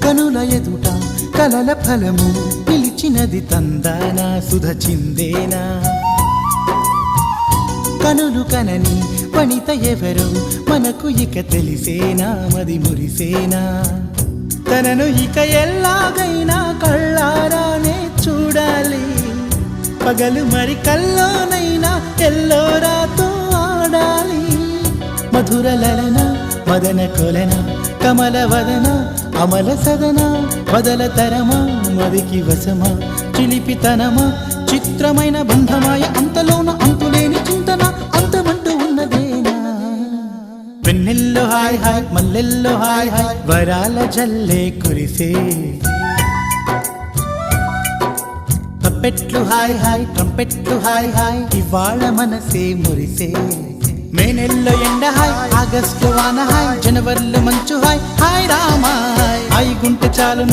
కనుల ఎదుట కలల ఫలము పిలిచినది తందానా సుధ చిందేనా కనులు కనని వనిత ఎవరు మనకు ఇక తెలిసేనా మది మురిసేనా తనను ఇక ఎల్లాగైనా కళ్ళారానే చూడాలి పగలు మరి కల్లోనైనా ఎల్లోరాతో ఆడాలి మధుర లలన మదన కొలన కమల వదన అమల సదన బదల తరమా మదికి వశమా చిలిపితనమా చిత్రమైన బంధమాయ అంతలోన అంతులేని చింతన అంతమంటూ ఉన్నదేనా వెన్నెల్లో హాయ్ హాయ్ మల్లెల్లో హాయ్ హాయ్ వరాల జల్లే కురిసే తప్పెట్లు హాయ్ హాయ్ ట్రంపెట్లు హాయ్ హాయ్ ఇవాళ మనసే మురిసే మే నెలలో ఎండ హాయ్ ఆగస్టు వాన హాయ్ జనవరిలో మంచు హాయ్ హాయ్ రామా హాయ్ గుంటె చాలు